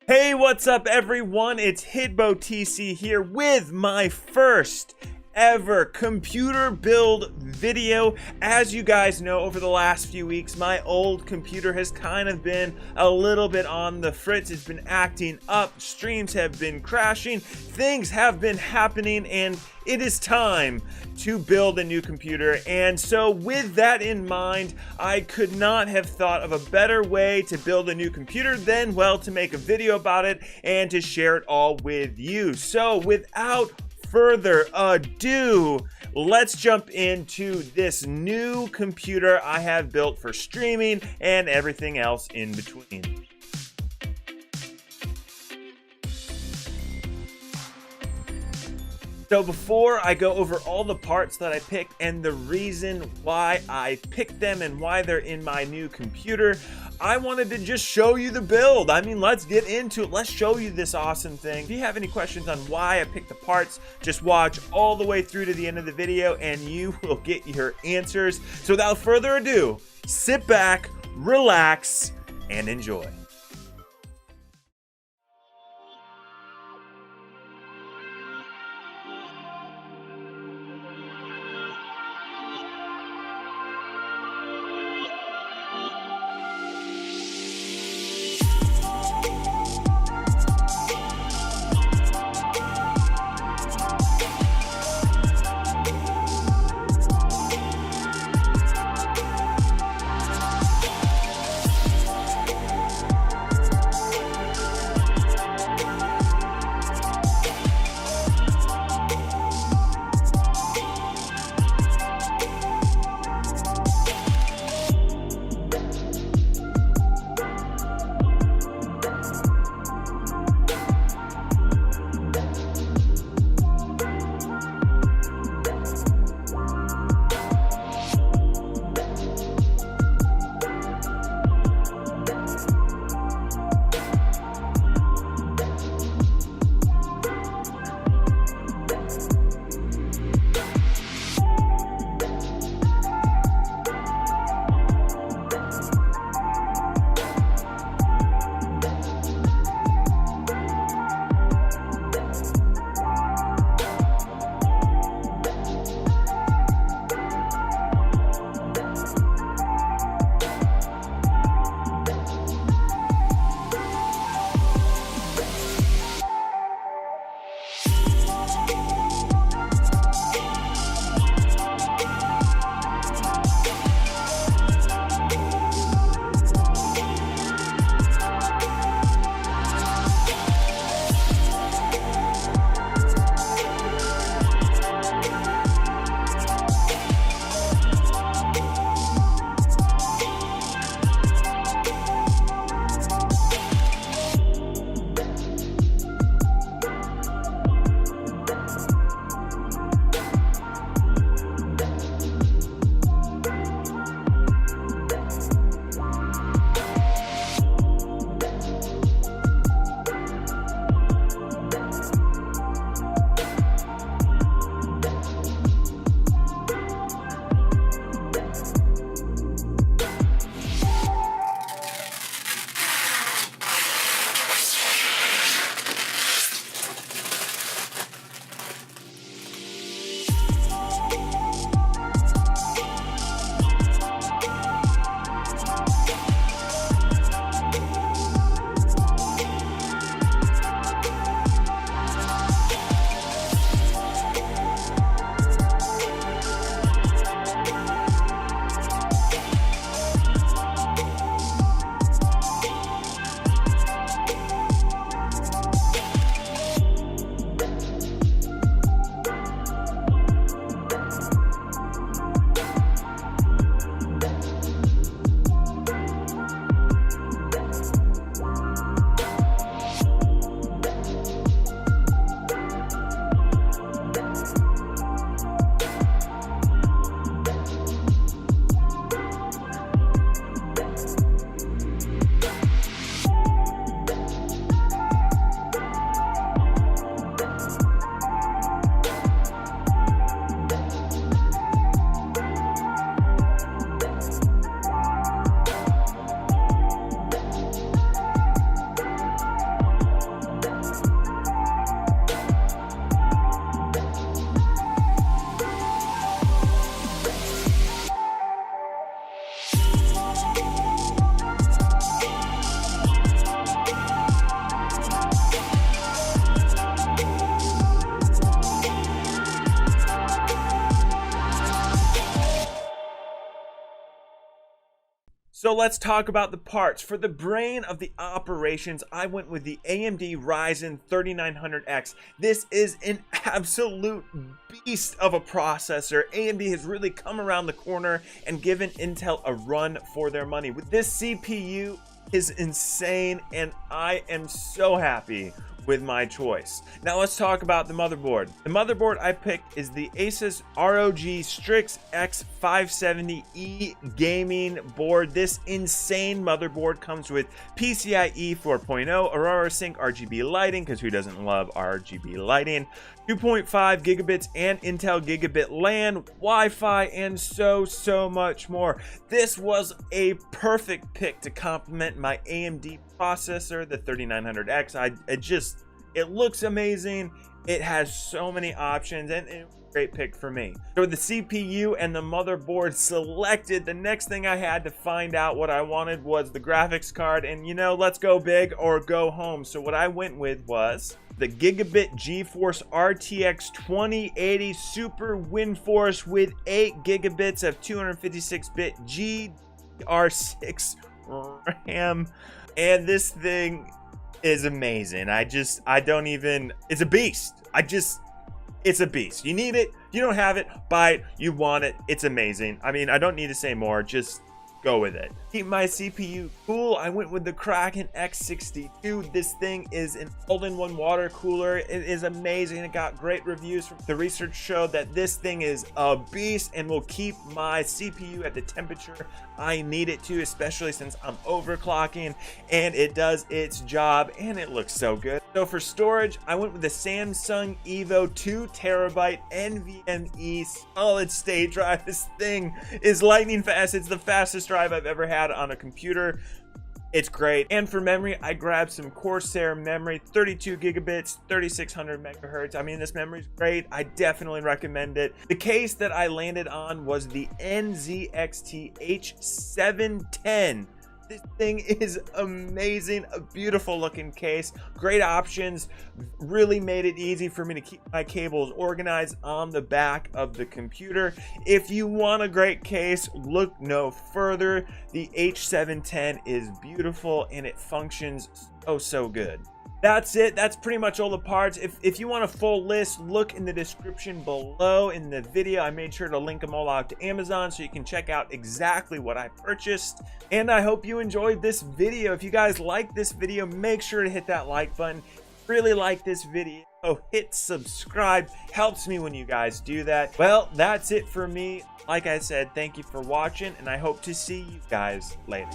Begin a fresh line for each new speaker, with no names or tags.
Hey, what's up everyone? It's HitboTC here with my first ever computer build video. As you guys know, over the last few weeks, my old computer has kind of been a little bit on the fritz. It's been acting up, streams have been crashing, things have been happening, and it is time to build a new computer. And so with that in mind, I could not have thought of a better way to build a new computer than, well, to make a video about it and to share it all with you. So without further ado, let's jump into this new computer I have built for streaming and everything else in between. So before I go over all the parts that I picked and the reason why I picked them and why they're in my new computer, I wanted to just show you the build. I mean, let's get into it. Let's show you this awesome thing. If you have any questions on why I picked the parts, just watch all the way through to the end of the video and you will get your answers. So without further ado, sit back, relax, and enjoy. So let's talk about the parts. For the brain of the operations, I went with the AMD Ryzen 3900X. This is an absolute beast of a processor. AMD has really come around the corner and given Intel a run for their money. With this CPU is insane, and I am so happy with my choice. Now let's talk about the motherboard. The motherboard I picked is the Asus ROG Strix X570E gaming board. This insane motherboard comes with PCIe 4.0, Aurora Sync RGB lighting, because who doesn't love RGB lighting, 2.5 gigabits and Intel Gigabit LAN, Wi-Fi, and so much more. This was a perfect pick to complement my AMD processor, the 3900X. It looks amazing. It has so many options, and it was a great pick for me. So with the CPU and the motherboard selected, the next thing I had to find out what I wanted was the graphics card, and let's go big or go home. So what I went with was the Gigabit GeForce RTX 2080 Super WindForce with 8 gigabits of 256-bit GDDR6 RAM. And this thing is amazing. It's a beast. It's a beast. You need it. You don't have it, buy it. You want it. It's amazing. I mean, I don't need to say more. Just go with it. Keep my CPU cool. I went with the Kraken X62. This thing is an all-in-one water cooler. It is amazing. It got great reviews. The research showed that this thing is a beast and will keep my CPU at the temperature I need it to, especially since I'm overclocking, and it does its job, and it looks so good. So for storage, I went with the Samsung Evo 2 terabyte NVMe solid state drive. This thing is lightning fast. It's the fastest drive I've ever had on a computer. It's great. And for memory, I grabbed some Corsair memory, 32 gigabits, 3600 megahertz. I mean, this memory is great. I definitely recommend it. The case that I landed on was the NZXT H710. This thing is amazing, a beautiful looking case, great options, really made it easy for me to keep my cables organized on the back of the computer. If you want a great case, look no further. The H710 is beautiful and it functions so good. That's it. That's pretty much all the parts. If you want a full list, look in the description below in the video. I made sure to link them all out to Amazon so you can check out exactly what I purchased. And I hope you enjoyed this video. If you guys like this video, make sure to hit that like button. Really like this video, hit subscribe. Helps me when you guys do that. Well, that's it for me. Like I said, thank you for watching, and I hope to see you guys later.